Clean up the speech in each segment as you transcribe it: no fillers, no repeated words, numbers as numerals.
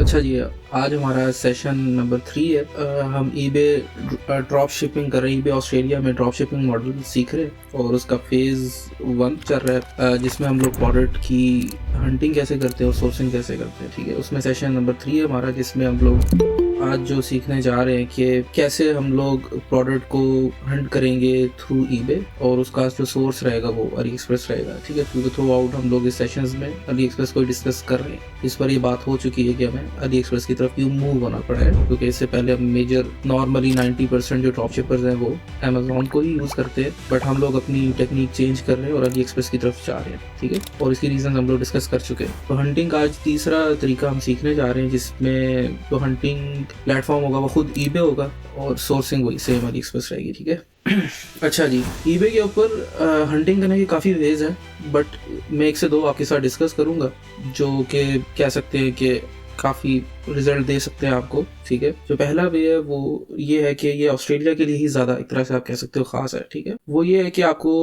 अच्छा जी, आज हमारा सेशन नंबर 3 है। हम ईबे ड्रॉप शिपिंग कर रहे हैं। ईबे ऑस्ट्रेलिया में ड्रॉप शिपिंग मॉडल सीख रहे हैं और उसका फेज़ 1 चल रहा है, जिसमें हम लोग प्रोडक्ट की हंटिंग कैसे करते हैं और सोर्सिंग कैसे करते हैं। ठीक है, उसमें सेशन नंबर 3 है हमारा, जिसमें हम लोग आज जो सीखने जा रहे हैं कि कैसे हम लोग प्रोडक्ट को हंट करेंगे थ्रू ईबे और उसका जो सोर्स रहेगा वो अली एक्सप्रेस रहेगा। ठीक है, क्योंकि थ्रू आउट हम लोग इस सेशंस में अली एक्सप्रेस को डिस्कस कर रहे हैं। इस पर ये बात हो चुकी है कि हमें अली एक्सप्रेस की तरफ क्यों मूव होना पड़ा है, क्योंकि इससे पहले हम मेजर नॉर्मली 90% जो ड्रॉप शिपर्स हैं वो अमेजोन को ही यूज़ करते हैं, बट हम लोग अपनी टेक्निक चेंज कर रहे हैं और अली एक्सप्रेस की तरफ जा रहे हैं। ठीक है, और इसकी रीजन हम लोग डिस्कस कर चुके हैं। तो हंटिंग का आज तीसरा तरीका हम सीखने जा रहे हैं, जिसमें जो हंटिंग प्लेटफॉर्म होगा वो खुद ईबे होगा और सोर्सिंग वही सेम अली एक्सप्रेस रहेगी। ठीक है अच्छा जी, ईबे के ऊपर हंटिंग करने की काफ़ी वेज है, बट मैं 1 से 2 आपके साथ डिस्कस करूंगा जो कि कह सकते हैं कि काफ़ी रिजल्ट दे सकते हैं आपको। ठीक है, जो पहला वे है वो ये है कि ये ऑस्ट्रेलिया के लिए ही ज़्यादा एक तरह से आप कह सकते हो ख़ास है। ठीक है, वो ये है कि आपको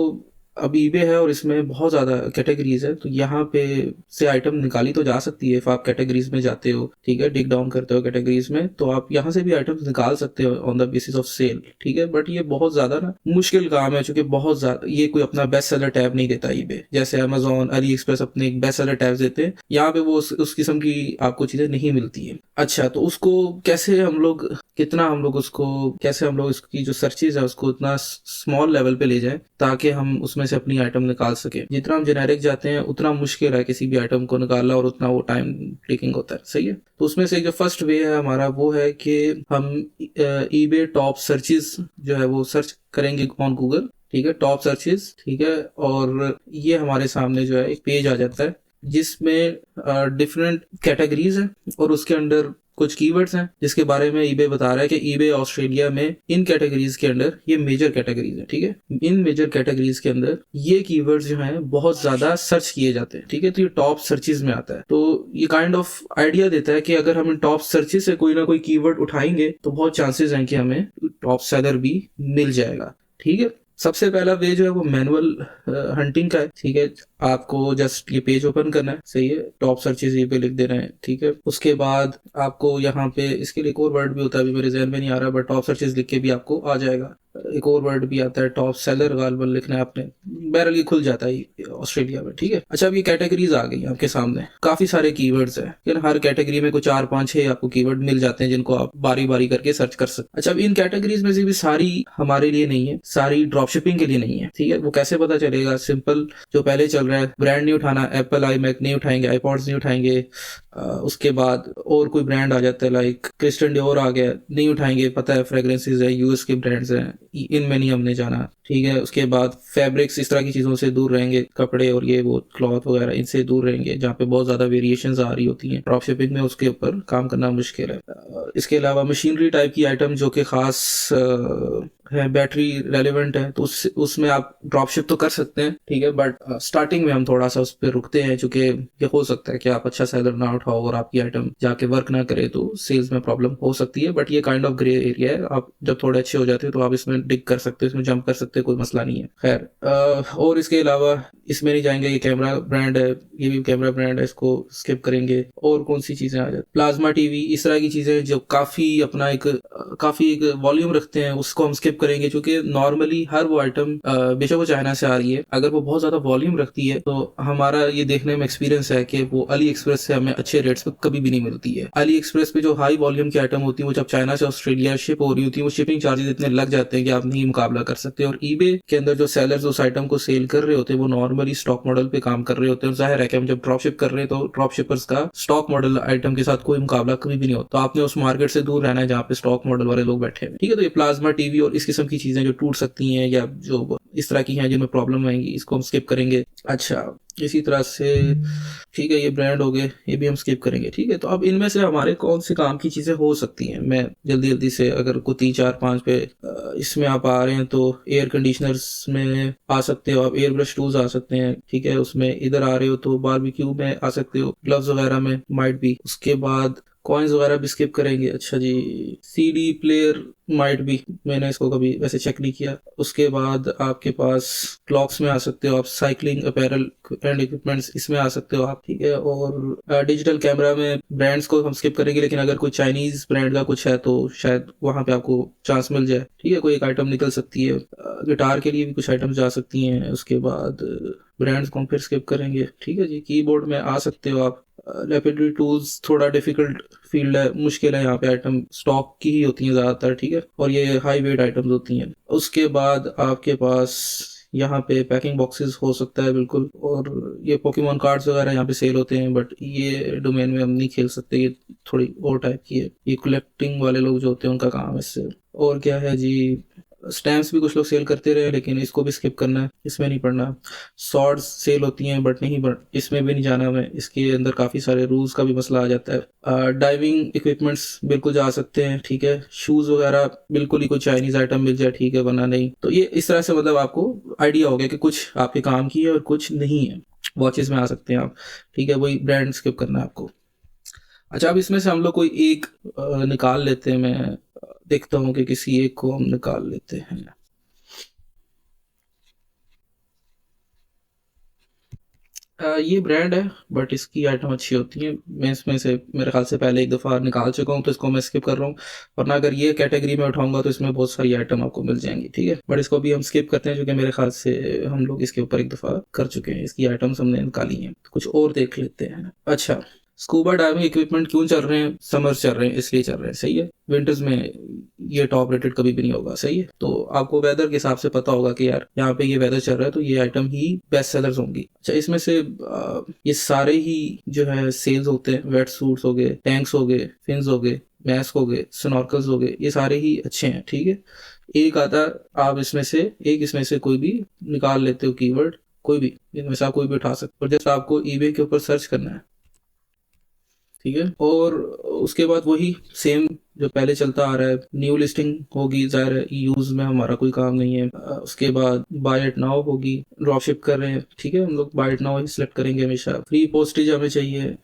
अब ईबे है और इसमें बहुत ज़्यादा कैटेगरीज है, तो यहाँ पे से आइटम निकाली तो जा सकती है। if आप कैटेगरीज में जाते हो, ठीक है, डिग डाउन करते हो कैटेगरीज में, तो आप यहाँ से भी आइटम्स निकाल सकते हो on the basis of sale. ठीक है, बट ये बहुत ज़्यादा ना मुश्किल काम है, चूंकि बहुत ज़्यादा ये कोई अपना बेस्ट सेलर टैब नहीं देता ईबे, जैसे अमेजोन अली एक्सप्रेस अपने एक बेस्ट सेलर टैब देते हैं। यहाँ पे वो उस किस्म की आपको चीज़ें नहीं मिलती है। अच्छा, तो उसको कैसे हम लोग कैसे हम लोग इसकी जो सर्चेज है उसको इतना स्मॉल लेवल पे ले जाएं ताकि हम उसमें से अपनी आइटम निकाल सके। जितना हम जेनेरिक जाते हैं उतना मुश्किल है किसी भी आइटम को निकालना और उतना वो टाइम टेकिंग होता है। सही है, तो उसमें से जो फर्स्ट वे है हमारा वो है कि हम ईबे टॉप सर्चेज जो है वो सर्च करेंगे ऑन गूगल। ठीक है, टॉप सर्चेज। ठीक है, और ये हमारे सामने जो है एक पेज आ जाता है जिसमें डिफरेंट कैटेगरीज है और उसके अंदर कुछ कीवर्ड्स हैं जिसके बारे में ईबे बता रहा है कि ईबे ऑस्ट्रेलिया में इन कैटेगरीज के अंदर ये मेजर कैटेगरीज है। ठीक है, इन मेजर कैटेगरीज के अंदर ये कीवर्ड्स जो हैं बहुत ज्यादा सर्च किए जाते हैं। ठीक है, तो ये टॉप सर्चेज में आता है। तो ये काइंड ऑफ आइडिया देता है कि अगर हम इन टॉप सर्चेज से कोई ना कोई कीवर्ड उठाएंगे तो बहुत चांसेस हैं कि हमें टॉप सेलर भी मिल जाएगा। ठीक है, सबसे पहला वे जो है वो मैनुअल हंटिंग का है। ठीक है, आपको जस्ट ये पेज ओपन करना है। सही है, टॉप सर्चेज ये पे लिख देना है। ठीक है, उसके बाद आपको यहाँ पे इसके लिए एक और वर्ड भी होता है, अभी मेरे जहन में नहीं आ रहा, बट टॉप सर्चेज लिख के भी आपको आ जाएगा। एक और वर्ड भी आता है टॉप सेलर, गालबन लिखना है आपने, बहरहाल ये खुल जाता है ऑस्ट्रेलिया में। ठीक है, अच्छा, अब ये कैटेगरीज आ गई आपके सामने, काफी सारे कीवर्ड्स हैं, लेकिन हर कैटेगरी में कुछ 4 5 6 आपको कीवर्ड मिल जाते हैं जिनको आप बारी बारी करके सर्च कर सकते हैं। अच्छा, अब इन कैटेगरीज में से भी सारी हमारे लिए नहीं है, सारी ड्रॉप शिपिंग के लिए नहीं है। ठीक है, वो कैसे पता चलेगा? सिंपल, जो पहले चल रहा है, ब्रांड नहीं उठाना, एप्पल आई मैक नहीं उठाएंगे, आईपॉड्स नहीं उठाएंगे। उसके बाद और कोई ब्रांड आ जाता है, लाइक क्रिस्टियन डियोर आ गया, नहीं उठाएंगे, पता है फ्रेग्रेंसेज है, यूएस के ब्रांड्स हैं, इनमें नहीं हमने जाना। ठीक है, उसके बाद फैब्रिक्स, इस तरह की चीज़ों से दूर रहेंगे, कपड़े और ये वो क्लॉथ वगैरह, इनसे दूर रहेंगे जहाँ पे बहुत ज़्यादा वेरिएशंस आ रही होती हैं। ड्रॉप शिपिंग में उसके ऊपर काम करना मुश्किल है। इसके अलावा मशीनरी टाइप की आइटम जो कि ख़ास है, बैटरी रेलिवेंट है, तो उसमें आप ड्रॉप शिप तो कर सकते हैं। ठीक है, बट स्टार्टिंग में हम थोड़ा सा उस पर रुकते हैं, चूंकि ये हो सकता है कि आप अच्छा सेलर ना उठाओ और आपकी आइटम जाके वर्क ना करे, तो सेल्स में प्रॉब्लम हो सकती है। बट ये काइंड ऑफ ग्रे एरिया है, आप जब थोड़े अच्छे हो जाते हो तो आप इसमें डिग कर सकते हो, इसमें जंप कर सकते हो, कोई मसला नहीं है। खैर, और इसके अलावा इसमें नहीं जाएंगे। ये कैमरा ब्रांड है, ये भी कैमरा ब्रांड है, इसको स्किप करेंगे। और कौन सी चीजें आ जाती, प्लाज्मा टीवी, इस तरह की चीजें जो काफी एक वॉल्यूम रखते हैं, उसको हम स्किप करेंगे, क्योंकि नॉर्मली हर वो आइटम बेशक वो चाइना से आ रही है, अगर वो बहुत ज्यादा वॉल्यूम रखती है तो हमारा ये देखने में एक्सपीरियंस है कि वो अली एक्सप्रेस से हमें अच्छे रेट्स पे कभी भी नहीं मिलती है। अली एक्सप्रेस पे जो हाई वॉल्यूम की आइटम होती है वो जब चाइना से ऑस्ट्रेलिया शिप हो रही होती है, वो शिपिंग चार्जेस इतने लग जाते हैं कि आप नहीं मुकाबला कर सकते। और ईबे के अंदर जो सेलर्स उस आइटम को सेल कर रहे होते हैं वो नॉर्मली स्टॉक मॉडल पे काम कर रहे होते हैं। जाहिर है कि हम जब ड्रॉप शिप कर रहे हैं तो ड्रॉप शिपर्स का स्टॉक मॉडल आइटम के साथ कोई मुकाबला कभी भी नहीं होता, तो आपने उस मार्केट से दूर रहना है जहाँ पे स्टॉक मॉडल वाले लोग बैठे हैं। ठीक है, तो ये प्लाज्मा टीवी और इस किस्म की चीजें जो टूट सकती हैं या जो इस तरह की हैं जिनमें प्रॉब्लम आएंगी, इसको हम स्किप करेंगे। अच्छा, इसी तरह से ठीक है, ये ब्रांड हो गए, ये भी हम स्किप करेंगे। ठीक है, तो अब इनमें से हमारे कौन से काम की चीजें हो सकती हैं, मैं जल्दी से अगर को 3 4 5 पे इसमें आप आ रहे हैं तो एयर कंडीशनर्स में आ सकते हो, आप एयर ब्रश टूल्स आ सकते हैं। ठीक है, उसमें इधर आ रहे हो तो बारबेक्यू में आ सकते हो, ग्लव्स वगैरह में माइट भी। उसके बाद कॉइन्स वगैरह भी स्किप करेंगे। अच्छा जी, CD प्लेयर माइट भी, मैंने इसको कभी वैसे चेक नहीं किया। उसके बाद आपके पास क्लॉक्स में आ सकते हो आप, साइकिलिंग अपैरल एंड इक्विपमेंट्स इसमें आ सकते हो आप, ठीक है। और डिजिटल कैमरा में ब्रांड्स को हम स्किप करेंगे, लेकिन अगर कोई चाइनीज ब्रांड का कुछ है तो शायद वहां पे आपको चांस मिल जाए, ठीक है, कोई एक आइटम निकल सकती है। गिटार के लिए भी कुछ आइटम्स जा सकती हैं। उसके बाद ब्रांड्स को हम फिर स्किप करेंगे, ठीक है जी। कीबोर्ड में आ सकते हो आप। लैपिटरी टूल्स थोड़ा डिफिकल्ट फील्ड है, मुश्किल है, यहाँ पे आइटम स्टॉक की ही होती हैं ज़्यादातर, ठीक है, और ये हाई वेट आइटम्स होती हैं। उसके बाद आपके पास यहाँ पे पैकिंग बॉक्सेस हो सकता है बिल्कुल, और ये पोकेमॉन कार्ड्स वगैरह यहाँ पे सेल होते हैं, बट ये डोमेन में हम नहीं खेल सकते, ये थोड़ी और टाइप की है, ये कलेक्टिंग वाले लोग जो होते हैं उनका काम है इससे। और क्या है जी, स्टैम्प्स भी कुछ लोग सेल करते रहे, लेकिन इसको भी स्किप करना है, इसमें नहीं पढ़ना। सॉर्ड्स सेल होती हैं बट नहीं, बट इसमें भी नहीं जाना हमें, इसके अंदर काफ़ी सारे रूल्स का भी मसला आ जाता है। डाइविंग इक्विपमेंट्स बिल्कुल जा सकते हैं, ठीक है। शूज़ वगैरह बिल्कुल ही कोई चाइनीज आइटम मिल जाए, ठीक है, वरना नहीं। तो ये इस तरह से मतलब आपको आइडिया हो गया कि कुछ आपके काम की है और कुछ नहीं है। वॉचेस में आ सकते हैं आप, ठीक है, वही ब्रांड स्किप करना है आपको। अच्छा, अब इसमें से हम लोग कोई एक निकाल लेते हैं। मैं देखता हूँ कि किसी एक को हम निकाल लेते हैं। ये ब्रांड है बट इसकी आइटम अच्छी होती है। मैं इसमें से मेरे ख्याल से पहले एक दफ़ा निकाल चुका हूँ, तो इसको मैं स्किप कर रहा हूँ। वरना अगर ये कैटेगरी में उठाऊंगा तो इसमें बहुत सारी आइटम आपको मिल जाएंगी, ठीक है, बट इसको भी हम स्किप करते हैं, क्योंकि मेरे ख्याल से हम लोग इसके ऊपर एक दफ़ा कर चुके हैं, इसकी आइटम्स हमने निकाली हैं। तो कुछ और देख लेते हैं। अच्छा, स्कूबा डाइविंग इक्विपमेंट क्यों चल रहे हैं? समर्स चल रहे हैं इसलिए चल रहे हैं, सही है। विंटर्स में ये टॉप रेटेड कभी भी नहीं होगा, सही है। तो आपको वेदर के हिसाब से पता होगा कि यार यहाँ पे ये वेदर चल रहा है तो ये आइटम ही बेस्ट सेलर्स होंगी। अच्छा, इसमें से ये सारे ही जो है सेल्स होते हैं। वेट सूट्स हो गए, टैंक्स हो गए, फिन्स हो गए, मैस्क हो गए, स्नॉर्कल्स हो गए, ये सारे ही अच्छे हैं, ठीक है। एक आता आप इसमें से कोई भी निकाल लेते हो कीवर्ड, कोई भी इनमें से आप कोई भी उठा सकते हो, और जैसे आपको ईबे के ऊपर सर्च करना है, ठीक है। और उसके बाद वही सेम जो पहले चलता आ रहा है, न्यू लिस्टिंग होगी, ज़ाहिर है यूज में हमारा कोई काम नहीं है। उसके बाद बाय इट नाउ होगी, ड्रॉप शिप कर रहे हैं, ठीक है, हम लोग बाय इट नाउ ही सिलेक्ट करेंगे हमेशा। फ्री पोस्टेज हमें चाहिए।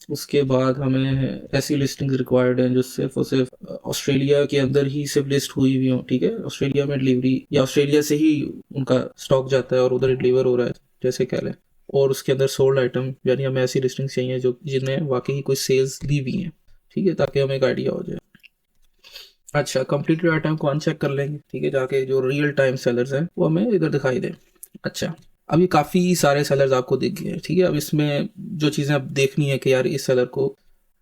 उसके बाद हमें ऐसी लिस्टिंग रिक्वायर्ड हैं जो सिर्फ और सिर्फ ऑस्ट्रेलिया के अंदर ही सिर्फ लिस्ट हुई हुई हो, ठीक है। ऑस्ट्रेलिया में डिलीवरी, या ऑस्ट्रेलिया से ही उनका स्टॉक जाता है और उधर डिलीवर हो रहा है, जैसे कह लें। और उसके अंदर सोल्ड आइटम, यानी हमें ऐसी लिस्टिंग चाहिए जो जिनमें वाकई कोई सेल्स दी हुई हैं, ठीक है, ताकि हमें एक आइडिया हो जाए। अच्छा, कंप्लीटेड आइटम को अनचेक कर लेंगे, ठीक है, जाके जो रियल टाइम सेलर्स हैं वो हमें इधर दिखाई दें। अच्छा, अब ये काफ़ी सारे सेलर्स आपको दिख गए हैं, ठीक है। अब इसमें जो चीज़ें अब देखनी है कि यार इस सेलर को,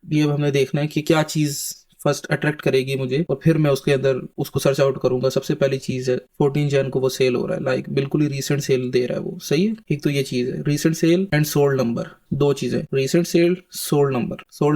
ये अब हमें देखना है कि क्या चीज़ फर्स्ट अट्रैक्ट करेगी मुझे, और फिर मैं उसके अंदर उसको सर्च आउट करूंगा। सबसे पहली चीज़ है 14 जन को वो सेल हो रहा है, लाइक बिल्कुल ही रीसेंट सेल दे रहा है वो, सही है। एक तो ये चीज़ है recent sale and sold number, दो चीज़ें, रीसेंट सेल, सोल्ड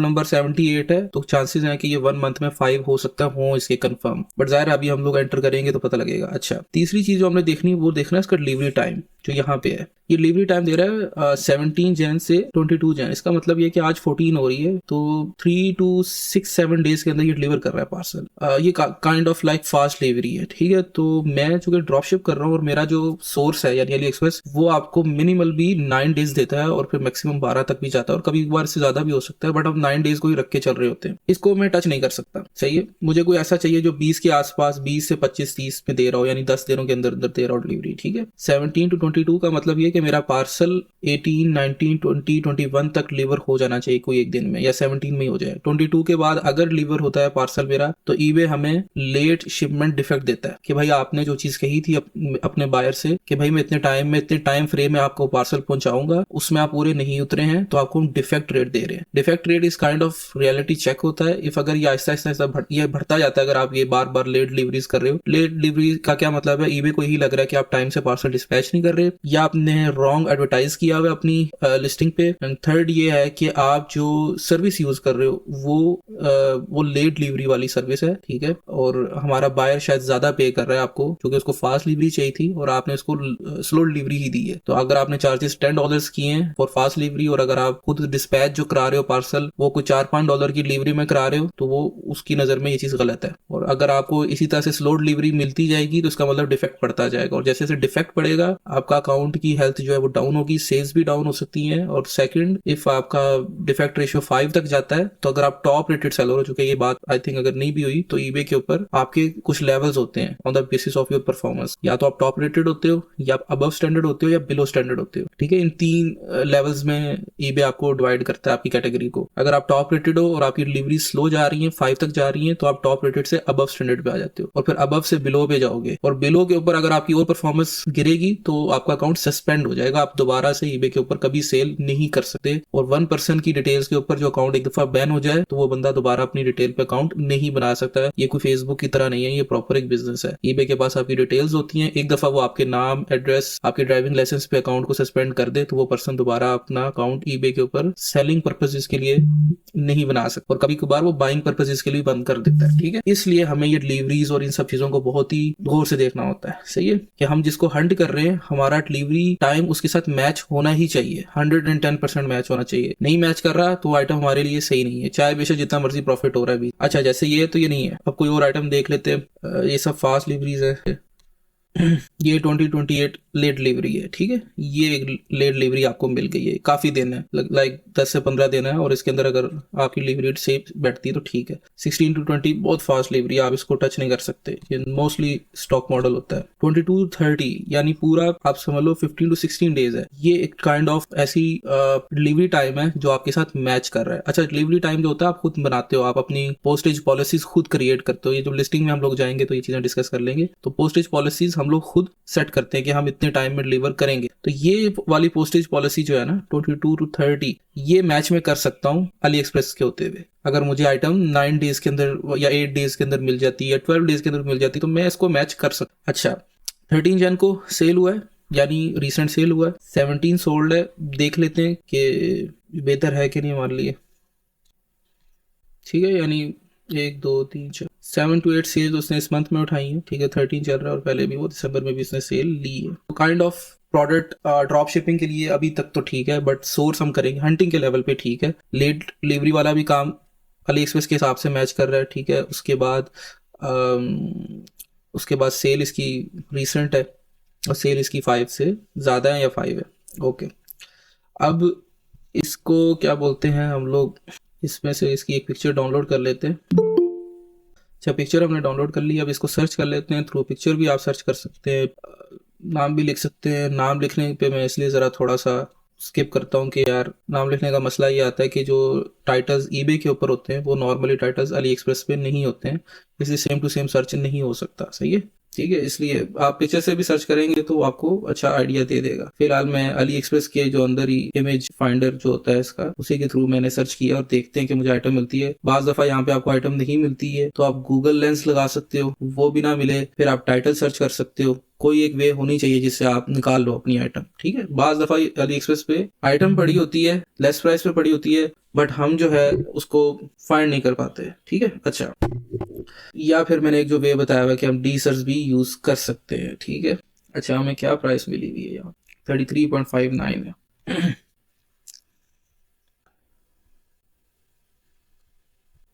नंबर 78 है, तो चांसेस हैं कि ये 1 मंथ में 5 हो सकता हो इसके कंफर्म, बट ज़ाहिर अभी हम लोग एंटर करेंगे तो पता लगेगा। अच्छा, तीसरी चीज़ जो हमने देखनी है वो देखना है इसका डिलीवरी टाइम, जो यहाँ पे है। ये डिलीवरी टाइम दे रहा है 17 जन से 22 जन। इसका मतलब ये कि आज 14 हो रही है, तो 3 to 6-7 डेज के अंदर ये डिलीवर कर रहा है पार्सल। ये kind of like fast delivery है, ठीक है। तो मैं चूंकि ड्रॉप शिप कर रहा हूँ और मेरा जो सोर्स है यानी अली एक्सप्रेस, वो आपको मिनिमल भी 9 डेज देता है और फिर मैक्सिमम 12 तक भी जाता है, और कभी एक बार से ज्यादा भी हो सकता है, बट हम 9 डेज को ही रख के चल रहे होते हैं। इसको मैं टच नहीं कर सकता, सही है। मुझे कोई ऐसा चाहिए जो 20 के आसपास, 20 से 25-30 में दे रहा हो, यानी 10 दिनों के अंदर अंदर दे रहा हो डिलीवरी, ठीक है। 17 to 22 का मतलब ये कि मेरा पार्सल 18, 19, 20, 21 तक डिलीवर हो जाना चाहिए कोई एक दिन में, या 17 में ही हो जाए। 22 के बाद अगर डिलीवर होता है पार्सल मेरा, तो ईबे हमें लेट शिपमेंट डिफेक्ट देता है कि भाई आपने जो चीज कही थी अपने बायर से कि भाई मैं इतने टाइम फ्रेम में आपको पार्सल पहुंचाऊंगा, उसमें आप पूरे नहीं उतरे हैं, तो आपको हम डिफेक्ट रेट दे रहे हैं। डिफेक्ट रेट इस काइंड ऑफ रियलिटी चेक होता है। इफ अगर ये आहिस्ता आहिस्ता ये बढ़ता जाता है, अगर आप ये बार बार लेट डिलीवरीज कर रहे हो। लेट डिलीवरी का क्या मतलब है, ईबे को यही लग रहा है कि आप टाइम से पार्सल डिस्पैच नहीं कर रहे, या आपने रॉन्ग एडवर्टाइज किया हुआ अपनी लिस्टिंग पे। एंड थर्ड ये है कि आप जो सर्विस यूज कर रहे हो वो लेट डिलीवरी वाली सर्विस है, ठीक है। और हमारा बायर शायद ज्यादा पे कर रहा है आपको, क्योंकि उसको फास्ट डिलीवरी चाहिए थी और आपने उसको स्लो डिलीवरी ही दी है। तो अगर आपने चार्जेस $10 किए हैं फॉर फास्ट डिलीवरी डिलीवरी, और अगर आप खुद डिस्पैच जो करा रहे हो पार्सल वो कुछ $4-5 की डिलीवरी में करा रहे हो तो वो उसकी नज़र में ये चीज़ गलत है। और अगर आपको इसी तरह से स्लो डिलीवरी मिलती जाएगी तो इसका मतलब डिफेक्ट पड़ता जाएगा, और जैसे जैसे डिफेक्ट पड़ेगा आपका अकाउंट की हेल्थ जो है वो डाउन होगी, सेल्स भी डाउन हो सकती हैं। और सेकंड, इफ आपका डिफेक्ट रेशियो 5 तक जाता है तो अगर आप टॉप रेटेड सेलर हो, चुके ये बात आई थिंक अगर नहीं भी हुई तो ईबे के ऊपर आपके कुछ लेवल्स होते हैं on the basis of your performance, या तो आप टॉप रेटेड होते हो, या आप अबव स्टैंडर्ड होते हो, या बिलो स्टैंडर्ड होते हो। ठीक है, इन 3 लेवल्स में ईबे आपको डिवाइड करता है आपकी कैटेगरी को। अगर आप टॉप रेटेड हो और आपकी डिलीवरी स्लो जा रही है, 5 तक जा रही है, तो आप टॉप रेटेड से अबव स्टैंडर्ड पे आ जाते हो, और फिर अबव से बिलो पे जाओगे, और बिलो के ऊपर अगर आपकी और परफॉर्मेंस गिरेगी तो आपका अकाउंट सस्पेंड हो जाएगा, आप दोबारा से ईबे के ऊपर कभी सेल नहीं कर सकते। और 1% की डिटेल्स के ऊपर जो अकाउंट एक दफा बैन हो जाए तो वो बंदा दोबारा अपनी डिटेल पे अकाउंट नहीं बना सकता है। ये कोई फेसबुक की तरह नहीं है, ये प्रॉपर एक बिजनेस है। ईबे के पास आपकी डिटेल्स होती हैं, एक दफा वो आपके नाम, एड्रेस, आपके ड्राइविंग लाइसेंस पे अकाउंट को सस्पेंड कर दे तो वो पर्सन दोबारा अपना अकाउंट ईबे के ऊपर सेलिंग पर्पसेस के लिए नहीं बना सकता, और कभी कभार वो बाइंग पर्पसेस के लिए बंद कर देता है। ठीक है, इसलिए हमें ये डिलीवरीज और इन सब चीजों को बहुत ही गौर से देखना होता है। सही है कि हम जिसको हंट कर रहे हैं हमारा डिलीवरी टाइम उसके साथ मैच होना ही चाहिए, 110% मैच होना चाहिए। नहीं मैच कर रहा तो आइटम हमारे लिए सही नहीं है, चाहे बेशक जितना मर्जी प्रॉफिट हो रहा है भी। अच्छा, जैसे ये तो ये नहीं है, अब कोई और आइटम देख लेते हैं। ये सब फास्ट डिलीवरीज है। ये 2028 लेट डिलीवरी है। ठीक है, ये एक लेट डिलीवरी आपको मिल गई है, काफी दिन है, लाइक 10 से 15 दिन है, और इसके अंदर अगर आपकी डिलीवरी से बैठती है तो ठीक है। 16 to 20 बहुत फास्ट डिलीवरी, आप इसको टच नहीं कर सकते, ये मोस्टली स्टॉक मॉडल होता है। 22 to 30 यानी पूरा आप समझ लो 15 to 16 डेज है। ये एक काइंड ऑफ ऐसी डिलीवरी टाइम है जो आपके साथ मैच कर रहा है। अच्छा, डिलीवरी टाइम जो होता है आप खुद बनाते हो, आप अपनी पोस्टेज पॉलिसीज खुद क्रिएट करते हो। ये जो लिस्टिंग में हम लोग जाएंगे तो ये चीजें डिस्कस कर लेंगे। तो पोस्टेज पॉलिसीज हम लोग खुद सेट करते हैं कि हम इतने टाइम में डिलीवर करेंगे। तो ये वाली पोस्टेज पॉलिसी जो है ना 22 to 30, ये मैच में कर सकता हूँ अली एक्सप्रेस के होते हुए। अगर मुझे आइटम 9 डेज के अंदर या 8 डेज के अंदर मिल जाती है या 12 डेज के अंदर मिल जाती है तो मैं इसको मैच कर सकता। अच्छा, 13 जन को सेल हुआ है, यानी रिसेंट सेल हुआ है, 17 सोल्ड है। देख लेते हैं कि बेहतर है कि नहीं हमारे लिए। ठीक है, यानी 1 2 3 4 7 to 8 सेल उसने इस मंथ में उठाई है। ठीक है, 13 चल रहा है और पहले भी वो दिसंबर में भी उसने सेल ली है। तो kind of product drop shipping के लिए अभी तक तो ठीक है, बट सोर्स हम करेंगे हंटिंग के लेवल पे। ठीक है, लेट डिलीवरी वाला भी काम अली एक्सप्रेस के हिसाब से मैच कर रहा है। ठीक है, उसके बाद सेल इसकी रिसेंट है और सेल इसकी 5 से ज़्यादा है या 5 है। ओके, अब इसको क्या बोलते हैं हम लोग, इसमें से इसकी एक पिक्चर डाउनलोड कर लेते हैं। अच्छा, पिक्चर हमने डाउनलोड कर ली, अब इसको सर्च कर लेते हैं। थ्रू पिक्चर भी आप सर्च कर सकते हैं, नाम भी लिख सकते हैं। नाम लिखने पे मैं इसलिए ज़रा थोड़ा सा स्किप करता हूँ कि यार नाम लिखने का मसला ये आता है कि जो टाइटल्स ईबे के ऊपर होते हैं वो नॉर्मली टाइटल्स अली एक्सप्रेस पे नहीं होते हैं, इसलिए सेम टू सेम सर्च नहीं हो सकता। सही है, ठीक है, इसलिए आप पिक्चर से भी सर्च करेंगे तो आपको अच्छा आइडिया दे देगा। फिलहाल मैं अली एक्सप्रेस के जो अंदर ही इमेज फाइंडर जो होता है इसका, उसी के थ्रू मैंने सर्च किया और देखते हैं कि मुझे आइटम मिलती है। बाज दफा यहाँ पे आपको आइटम नहीं मिलती है तो आप गूगल लेंस लगा सकते हो, वो भी ना मिले फिर आप टाइटल सर्च कर सकते हो। कोई एक वे होनी चाहिए जिससे आप निकाल लो अपनी आइटम। ठीक है, बाज दफा अली एक्सप्रेस पे आइटम पड़ी होती है, लेस प्राइस पे पड़ी होती है, बट हम जो है उसको फाइंड नहीं कर पाते। ठीक है, अच्छा, या फिर मैंने एक जो वे बताया हुआ है कि हम डी सर्च भी यूज कर सकते हैं। ठीक है, अच्छा, हमें क्या प्राइस मिली हुई है यहाँ, 33.59 है।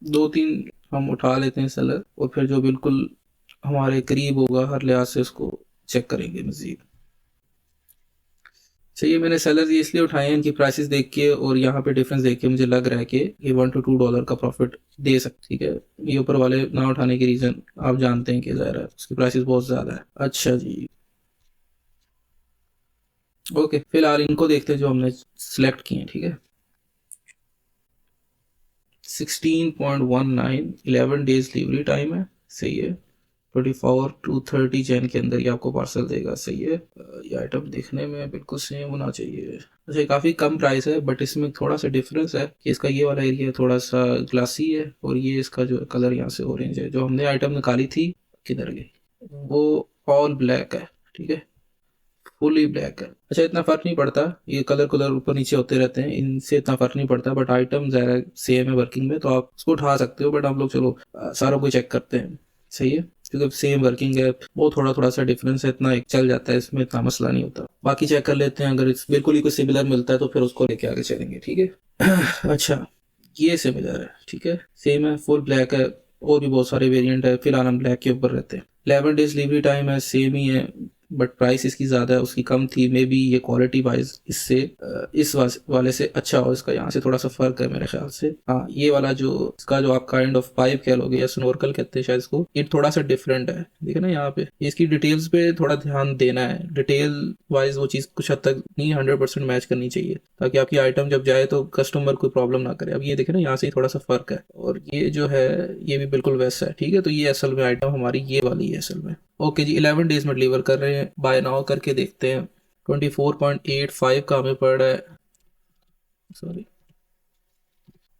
2-3 हम उठा लेते हैं सेलर, और फिर जो बिल्कुल हमारे करीब होगा हर लिहाज से उसको चेक करेंगे मजीद। चाहिए मैंने सेलर ये इसलिए उठाए हैं इनकी प्राइसेस देख के और यहाँ पे डिफरेंस देख के मुझे लग रहा है कि ये $1 to $2 का प्रॉफिट दे सकते। ठीक है, ये ऊपर वाले ना उठाने की रीजन आप जानते हैं कि ज़ाहिर है उसकी प्राइसेस बहुत ज़्यादा है। अच्छा जी, ओके, फिलहाल इनको देखते हैं जो हमने सिलेक्ट किए हैं। ठीक है, 16.19, 11 डेज डिलीवरी टाइम है। सही है, 24 to 30 जैन के अंदर ये आपको पार्सल देगा। सही है, ये आइटम देखने में बिल्कुल सेम होना चाहिए। अच्छा, काफ़ी कम प्राइस है बट इसमें थोड़ा सा डिफरेंस है कि इसका ये वाला एरिया थोड़ा सा ग्लासी है और ये इसका जो कलर यहाँ से ऑरेंज है। जो हमने आइटम निकाली थी किधर गई, वो ऑल ब्लैक है। ठीक है, फुली ब्लैक है। अच्छा, इतना फर्क नहीं पड़ता, ये कलर ऊपर नीचे होते रहते हैं, इनसे इतना फर्क नहीं पड़ता, बट आइटम ज़्यादा सेम है वर्किंग में तो आप उसको उठा सकते हो। बट हम लोग चलो सारों को चेक करते हैं। सही है, क्योंकि सेम वर्किंग है, वो थोड़ा थोड़ा सा डिफरेंस है, इतना एक चल जाता है, इसमें इतना मसला नहीं होता। बाकी चेक कर लेते हैं, अगर बिल्कुल ही कोई सिमिलर मिलता है तो फिर उसको लेके आगे चलेंगे, ठीक है। अच्छा, ये सिमिलर है, ठीक है, सेम है, फुल ब्लैक है, और भी बहुत सारे वेरिएंट है, फिलहाल हम ब्लैक के ऊपर रहते हैं। 11 डेज डिलीवरी टाइम है, सेम ही है, बट प्राइस इसकी ज़्यादा है, उसकी कम थी। मे बी ये क्वालिटी वाइज इससे वाले से अच्छा हो, इसका यहाँ से थोड़ा सा फर्क है मेरे ख्याल से। हाँ, ये वाला जो इसका जो आप काइंड ऑफ पाइप कह लोगे या स्नोरकल कहते हैं शायद इसको, ये थोड़ा सा डिफरेंट है, देखिए ना यहाँ पे। इसकी डिटेल्स पे थोड़ा ध्यान देना है, डिटेल वाइज वो चीज़ कुछ हद तक नहीं 100% मैच करनी चाहिए, ताकि आपकी आइटम जब जाए तो कस्टमर कोई प्रॉब्लम ना करे। अब ये देखे ना, यहाँ से थोड़ा सा फर्क है, और ये जो है ये भी बिल्कुल वैसा है, ठीक है। तो ये असल में आइटम हमारी ये वाली है असल में। ओके जी, 11 डेज में डिलीवर कर रहे हैं, बाय नाउ करके देखते हैं। 24.85 का हमें पड़ रहा है, सॉरी,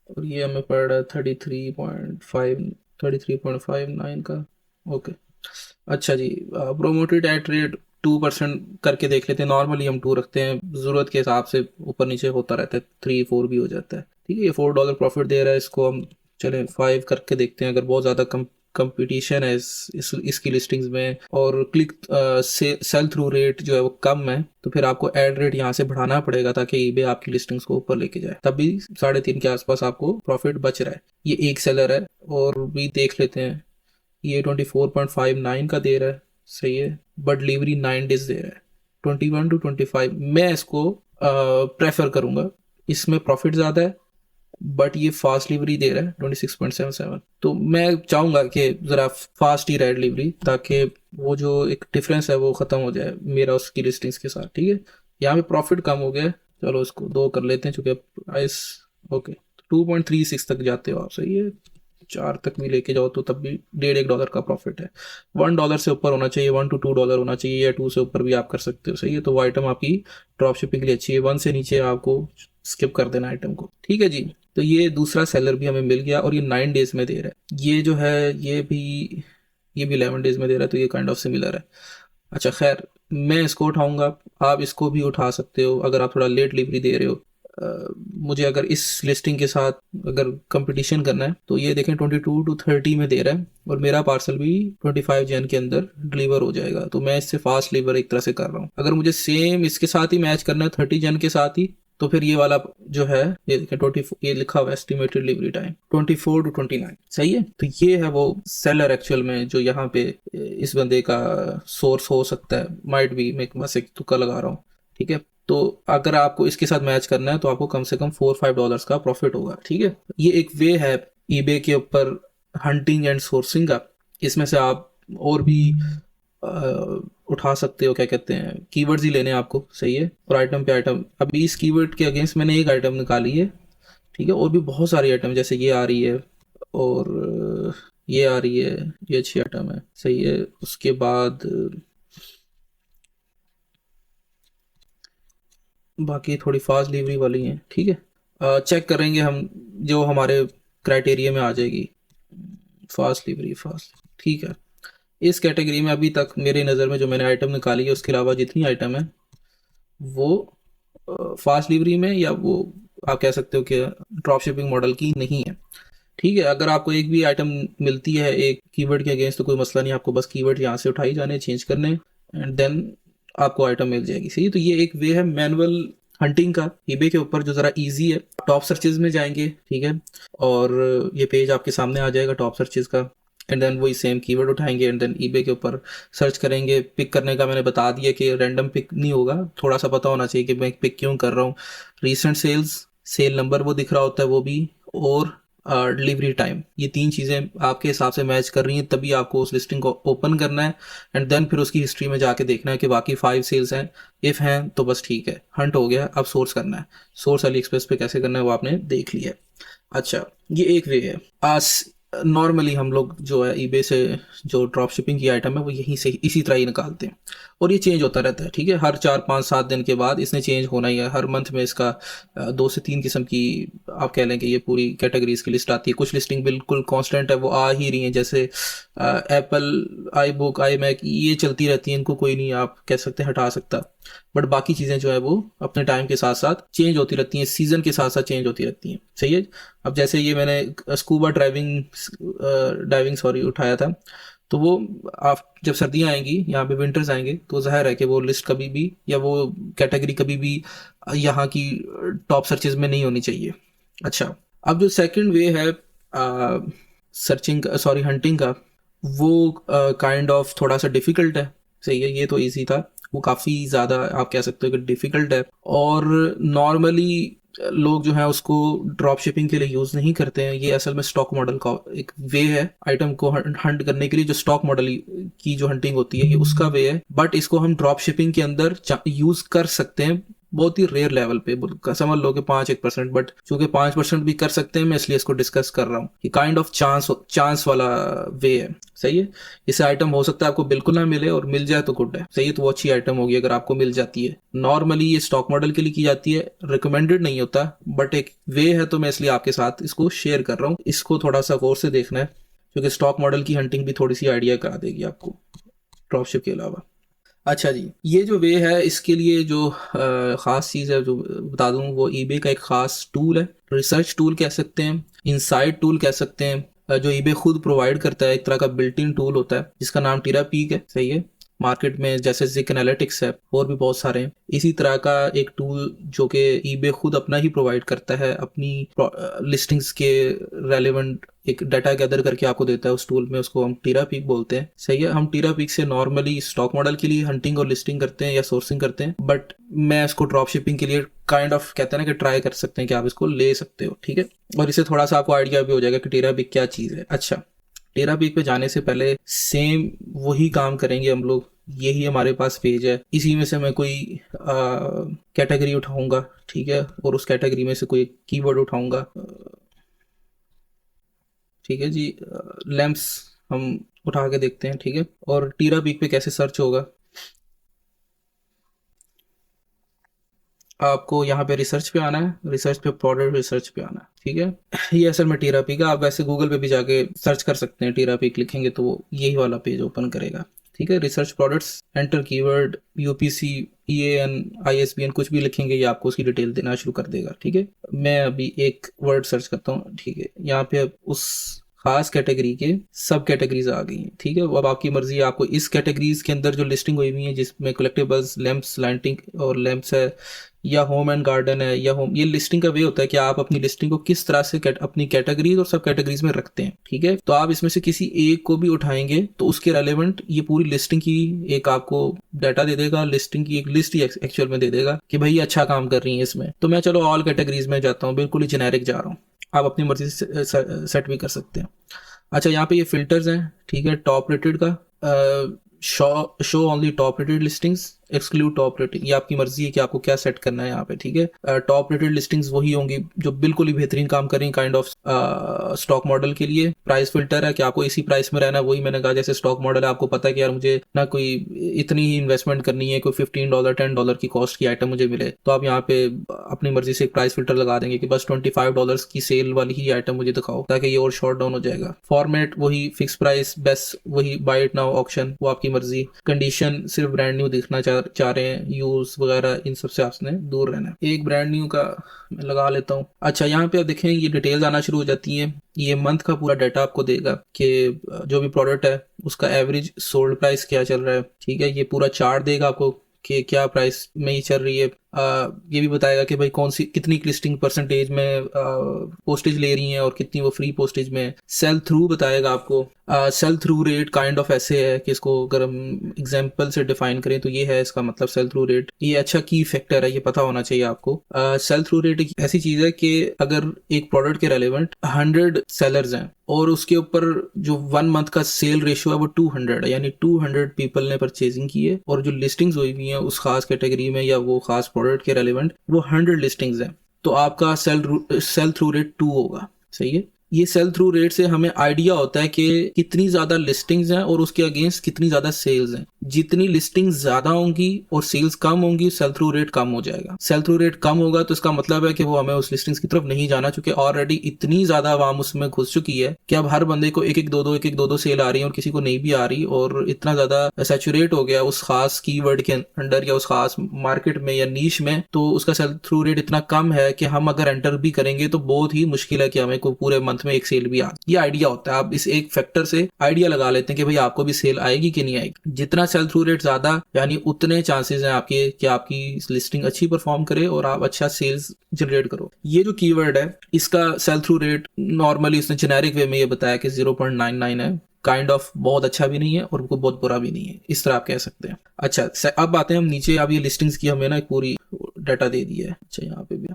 और ये हमें पड़ रहा है 33.59 का। ओके, अच्छा जी, प्रोमोटेड एट रेट 2% करके देख लेते हैं। नॉर्मली हम 2 रखते हैं, ज़रूरत के हिसाब से ऊपर नीचे होता रहता है, 3-4 भी हो जाता है, ठीक है। ये $4 प्रॉफिट दे रहा है, इसको हम चलें 5 करके देखते हैं। अगर बहुत ज़्यादा कंपटीशन है इसकी लिस्टिंग्स में, और क्लिक सेल थ्रू रेट जो है वो कम है, तो फिर आपको एड रेट यहाँ से बढ़ाना पड़ेगा, ताकि ईबे आपकी लिस्टिंग्स को ऊपर लेके जाए। तब भी 3.5 के आसपास आपको प्रॉफिट बच रहा है। ये एक सेलर है, और भी देख लेते हैं। ये 24.59 का दे रहा है, सही है, बट डिलीवरी 9 डेज दे रहा है, 21 to 25। मैं इसको प्रेफर करूंगा, इसमें प्रॉफिट ज़्यादा है, बट ये फास्ट डिलीवरी दे रहा है 26.77। तो मैं चाहूँगा कि ज़रा फास्ट ही रहे डिलीवरी, ताकि वो जो एक डिफरेंस है वो ख़त्म हो जाए मेरा उसकी लिस्टिंग्स के साथ, ठीक है। यहाँ पे प्रॉफिट कम हो गया है, चलो इसको 2 कर लेते हैं, चूँकि प्राइस ओके 2.36 तक जाते हो आप, सही है। 4 तक भी लेके जाओ तो तब भी $1.5 का प्रॉफिट है। $1 से ऊपर होना चाहिए, $1 to $2 होना चाहिए, या 2 से ऊपर भी आप कर सकते हो, सही है। तो वो आइटम आपकी ड्रॉप शिपिंग के लिए अच्छी है। 1 से नीचे आपको स्किप कर देना आइटम को, ठीक है जी। तो ये दूसरा सेलर भी हमें मिल गया, और ये 9 डेज में दे रहा है। ये जो है ये भी 11 डेज में दे रहा है, तो ये काइंड ऑफ सिमिलर है। अच्छा खैर, मैं इसको उठाऊंगा, आप इसको भी उठा सकते हो अगर आप थोड़ा लेट डिलीवरी दे रहे हो। मुझे अगर इस लिस्टिंग के साथ अगर कंपटीशन करना है, तो ये देखें 22 to 30 में दे रहा है, और मेरा पार्सल भी 25 जन के अंदर डिलीवर हो जाएगा। तो मैं इससे फास्ट डिलीवर एक तरह से कर रहा हूँ। अगर मुझे सेम इसके साथ ही मैच करना है 30 जन के साथ ही, तो फिर ये वाला जो है, ये देखें 24, ये लिखा हुआ एस्टिमेटेड डिलीवरी टाइम 24 to 29, सही है। तो ये है वो सेलर एक्चुअल में जो यहाँ पे इस बंदे का सोर्स हो सकता है, माइट बी, मैं बस एक तुक्का लगा रहा हूँ, ठीक है। तो अगर आपको इसके साथ मैच करना है तो आपको कम से कम $4-5 का प्रॉफिट होगा, ठीक है। ये एक वे है ईबे के ऊपर हंटिंग एंड सोर्सिंग का। इसमें से आप और भी उठा सकते हो, क्या कहते हैं, कीवर्ड्स ही लेने हैं आपको, सही है। और आइटम पे आइटम, अभी इस कीवर्ड के अगेंस्ट मैंने एक आइटम निकाली है, ठीक है। और भी बहुत सारी आइटम, जैसे ये आ रही है, और ये आ रही है, ये अच्छी आइटम है, सही है। उसके बाद बाकी थोड़ी फास्ट डिलीवरी वाली हैं, ठीक है। चेक करेंगे हम, जो हमारे क्राइटेरिया में आ जाएगी फास्ट डिलीवरी, फास्ट, ठीक है। इस कैटेगरी में अभी तक मेरी नज़र में जो मैंने आइटम निकाली है, उसके अलावा जितनी आइटम है वो फास्ट डिलीवरी में, या वो आप कह सकते हो कि ड्रॉप शिपिंग मॉडल की नहीं है, ठीक है। अगर आपको एक भी आइटम मिलती है एक कीवर्ड के अगेंस्ट, तो कोई मसला नहीं, आपको बस कीवर्ड यहाँ से उठाई जाने, चेंज करने, एंड देन आपको आइटम मिल जाएगी, सही। तो ये एक वे है मैनुअल हंटिंग का ईबे के ऊपर, जो ज़रा इजी है। टॉप सर्चेज में जाएंगे, ठीक है, और ये पेज आपके सामने आ जाएगा टॉप सर्चेज का, एंड देन वही सेम कीवर्ड उठाएंगे, एंड देन ईबे के ऊपर सर्च करेंगे। पिक करने का मैंने बता दिया कि रैंडम पिक नहीं होगा, थोड़ा सा पता होना चाहिए कि मैं पिक क्यों कर रहा हूँ। रीसेंट सेल्स, सेल नंबर वो दिख रहा होता है वो भी, और डिलीवरी टाइम, ये 3 चीज़ें आपके हिसाब से मैच कर रही हैं, तभी आपको उस लिस्टिंग को ओपन करना है, एंड देन फिर उसकी हिस्ट्री में जाके देखना है कि बाकी 5 सेल्स हैं। इफ़ हैं तो बस ठीक है, हंट हो गया। अब सोर्स करना है, सोर्स अली एक्सप्रेस पे कैसे करना है वो आपने देख लिया। अच्छा, ये एक वे है। आज नॉर्मली हम लोग जो है ईबे से जो ड्रॉप शिपिंग की आइटम है वो यहीं से इसी तरह ही निकालते हैं, और ये चेंज होता रहता है, ठीक है। हर 4-5-7 दिन के बाद इसने चेंज होना ही है। हर मंथ में इसका 2 से 3 किस्म की, आप कह लें कि ये पूरी कैटेगरीज की लिस्ट आती है। कुछ लिस्टिंग बिल्कुल कांस्टेंट है, वो आ ही रही हैं, जैसे Apple, iBook, iMac, ये चलती रहती हैं, इनको कोई नहीं आप कह सकते हटा सकता। बट बाकी चीज़ें जो है वो अपने टाइम के साथ साथ चेंज होती रहती हैं, सीज़न के साथ साथ चेंज होती रहती हैं, सही है। अब जैसे ये मैंने स्कूबा डाइविंग उठाया था, तो वो आप जब सर्दियाँ आएंगी, यहाँ पे विंटर्स आएंगे, तो जाहिर है कि वो लिस्ट कभी भी या वो कैटेगरी कभी भी यहाँ की टॉप सर्चेज में नहीं होनी चाहिए। अच्छा, अब जो सेकंड वे है सर्चिंग सॉरी हंटिंग का, वो काइंड ऑफ थोड़ा सा डिफिकल्ट है। सही है, ये तो इजी था, वो काफ़ी ज़्यादा आप कह सकते हो कि डिफ़िकल्ट है। और नॉर्मली लोग जो है उसको ड्रॉप शिपिंग के लिए यूज़ नहीं करते हैं। ये असल में स्टॉक मॉडल का एक वे है आइटम को हंट करने के लिए। जो स्टॉक मॉडल की जो हंटिंग होती है ये उसका वे है, बट इसको हम ड्रॉप शिपिंग के अंदर यूज़ कर सकते हैं बहुत ही रेयर लेवल पे। समझ लो कि 5-1%, बट चूंकि 5% भी कर सकते हैं मैं इसलिए इसको डिस्कस कर रहा हूँ कि काइंड ऑफ चांस वाला वे है। सही है, इसे आइटम हो सकता है आपको बिल्कुल ना मिले, और मिल जाए तो गुड है। सही है, तो वो अच्छी आइटम होगी अगर आपको मिल जाती है। नॉर्मली ये स्टॉक मॉडल के लिए की जाती है, रिकमेंडेड नहीं होता, बट एक वे है, तो मैं इसलिए आपके साथ इसको शेयर कर रहा हूँ। इसको थोड़ा सा गौर से देखना है, क्योंकि स्टॉक मॉडल की हंटिंग भी थोड़ी सी आइडिया करा देगी आपको ड्रॉपशिप के अलावा। अच्छा जी, ये जो वे है इसके लिए जो ख़ास चीज़ है जो बता दूं, वो ईबे का एक ख़ास टूल है, रिसर्च टूल कह सकते हैं, इनसाइट टूल कह सकते हैं, जो ईबे खुद प्रोवाइड करता है। एक तरह का बिल्ट इन टूल होता है जिसका नाम टीरापीक है। सही है, मार्केट में जैसे जिक एनालिटिक्स है और भी बहुत सारे हैं, इसी तरह का एक टूल जो कि ईबे खुद अपना ही प्रोवाइड करता है, अपनी लिस्टिंग्स के रेलेवेंट एक डाटा गैदर करके आपको देता है उस टूल में। उसको हम टीरापीक बोलते हैं। सही है, हम टीरापीक से नॉर्मली स्टॉक मॉडल के लिए हंटिंग और लिस्टिंग करते हैं या सोर्सिंग करते हैं, बट मैं इसको ड्रॉप शिपिंग के लिए काइंड ऑफ कहते हैं ना कि ट्राई कर सकते हैं कि आप इसको ले सकते हो। ठीक है, और इससे थोड़ा सा आपको आइडिया भी हो जाएगा कि टीरापीक क्या चीज़ है। अच्छा, टीरापीक पे जाने से पहले सेम वही काम करेंगे हम लोग। यही हमारे पास पेज है, इसी में से मैं कोई कैटेगरी उठाऊंगा, ठीक है, और उस कैटेगरी में से कोई कीवर्ड उठाऊंगा। ठीक है जी, लैंप्स हम उठा के देखते हैं। ठीक है, और टीरापीक पे कैसे सर्च होगा, आपको यहाँ पे रिसर्च पे आना है, रिसर्च पे प्रोडक्ट रिसर्च पे आना है। ठीक है, ये असल में टीरापीक है। आप वैसे गूगल पे भी जाके सर्च कर सकते हैं, टीरापीक लिखेंगे तो वो यही वाला पेज ओपन करेगा। ठीक है, research products, enter keyword, UPC, EAN, ISBN, कुछ भी लिखेंगे ये आपको उसकी डिटेल देना शुरू कर देगा। ठीक है, मैं अभी एक वर्ड सर्च करता हूँ। ठीक है, यहाँ पे अब उस खास कैटेगरी के सब कैटेगरीज आ गई हैं। ठीक है, अब आपकी मर्जी है, आपको इस कैटेगरीज के अंदर जो लिस्टिंग हुई हुई है जिसमें कलेक्टिबल्स, लैंप्स, लाइटिंग और लैंप्स है, या होम एंड गार्डन है, या होम, ये लिस्टिंग का वे होता है कि आप अपनी लिस्टिंग को किस तरह से अपनी कैटेगरीज और सब कैटेगरीज में रखते हैं। ठीक है, तो आप इसमें से किसी एक को भी उठाएंगे तो उसके रेलेवेंट ये पूरी लिस्टिंग की एक आपको डाटा दे देगा, लिस्टिंग की एक लिस्ट ही एक्चुअल में दे देगा कि भाई अच्छा काम कर रही है इसमें। तो मैं चलो ऑल कैटेगरीज में जाता हूँ, बिल्कुल ही जेनेरिक जा रहा हूँ, आप अपनी मर्जी से सेट भी कर सकते हैं। अच्छा, यहाँ पे ये फिल्टर्स हैं। ठीक है, टॉप रेटेड का show only top rated listings, exclude top rating, ये आपकी मर्जी है कि आपको क्या सेट करना है यहाँ पे। ठीक है, टॉप रेटेड लिस्टिंग्स वही होंगी जो बिल्कुल ही बेहतरीन काम करें काइंड ऑफ स्टॉक मॉडल के लिए। प्राइस फिल्टर है कि आपको इसी प्राइस में रहना है, वही मैंने कहा जैसे स्टॉक मॉडल है, आपको पता है कि यार मुझे ना कोई इतनी ही इन्वेस्टमेंट करनी है, कोई $15 $10 की कॉस्ट की आइटम मुझे मिले, तो आप यहाँ पे अपनी मर्जी से एक प्राइस फिल्टर लगा देंगे कि बस $25 की सेल वाली ही आइटम मुझे दिखाओ, ताकि ये और शॉर्ट डाउन हो जाएगा। फॉर्मेट वही, फिक्स प्राइस, बेस्ट वही, बाय इट नाउ, ऑक्शन, वो आपकी मर्जी। कंडीशन सिर्फ ब्रांड न्यू दिखना चाह रहे हैं, यूज वगैरह इन सब से आपने दूर रहना है। एक ब्रांड न्यू का मैं लगा लेता हूँ। अच्छा, यहाँ पे आप देखें ये डिटेल्स आना शुरू हो जाती हैं। ये मंथ का पूरा डाटा आपको देगा कि जो भी प्रोडक्ट है उसका एवरेज सोल्ड प्राइस क्या चल रहा है। ठीक है, ये पूरा चार्ट देगा आपको कि क्या प्राइस में ही चल रही है। ये भी बताएगा कि भाई कौन सी कितनी लिस्टिंग परसेंटेज में पोस्टेज ले रही हैं और कितनी वो फ्री पोस्टेज में। सेल थ्रू बताएगा आपको। Sell through rate kind of ऐसे है कि इसको अगर हम एग्जांपल से डिफाइन करें तो ये है इसका मतलब सेल थ्रू रेट। ये अच्छा की फैक्टर है, ये पता होना चाहिए आपको। सेल थ्रू रेट एक ऐसी चीज है कि अगर एक प्रोडक्ट के रेलेवेंट 100 सेलर्स हैं और उसके ऊपर जो 1 मंथ का सेल रेशियो है वो 200 है, यानी 200 पीपल ने परचेजिंग की है, और जो लिस्टिंग्स हुई हुई हैं उस खास कैटेगरी में या वो खास प्रोडक्ट के रेलेवेंट वो 100 लिस्टिंग्स हैं, तो आपका सेल थ्रू रेट 2 होगा। सही है, ये सेल थ्रू रेट से हमें आइडिया होता है कि कितनी ज्यादा लिस्टिंग्स हैं और उसके अगेंस्ट कितनी ज्यादा सेल्स हैं। जितनी लिस्टिंग्स ज्यादा होंगी और सेल्स कम होंगी, सेल थ्रू रेट कम हो जाएगा। सेल थ्रू रेट कम होगा तो इसका मतलब है कि वो हमें उस लिस्टिंग्स की तरफ नहीं जाना, चूंकि ऑलरेडी इतनी ज्यादा आवाम उसमें घुस चुकी है कि अब हर बंदे को एक एक दो दो सेल आ रही है और किसी को नहीं भी आ रही, और इतना ज्यादा सैचुरेट हो गया उस खास कीवर्ड के अंडर या उस खास मार्केट में या नीश में, तो उसका सेल थ्रू रेट इतना कम है कि हम अगर एंटर भी करेंगे तो बहुत ही मुश्किल है कि हमें कोई पूरे मंथ मंथ में एक सेल भी आ, ये आइडिया होता है। आप इस एक फैक्टर से आइडिया लगा लेते हैं कि भाई आपको भी सेल आएगी कि नहीं आएगी। जितना सेल थ्रू रेट ज्यादा यानी उतने चांसेस हैं आपके कि आपकी लिस्टिंग अच्छी परफॉर्म करे और आप अच्छा सेल्स जनरेट करो। ये जो कीवर्ड है इसका सेल थ्रू रेट नॉर्मली उसने जेनेरिक वे में ये बताया कि 0.99 है। काइंड ऑफ बहुत अच्छा भी नहीं है और बहुत बुरा भी नहीं है, इस तरह आप कह सकते हैं। अच्छा अब आते हैं हम नीचे। अब ये लिस्टिंग्स की हमें ना एक पूरी डाटा दे दी है। अच्छा यहाँ पे भी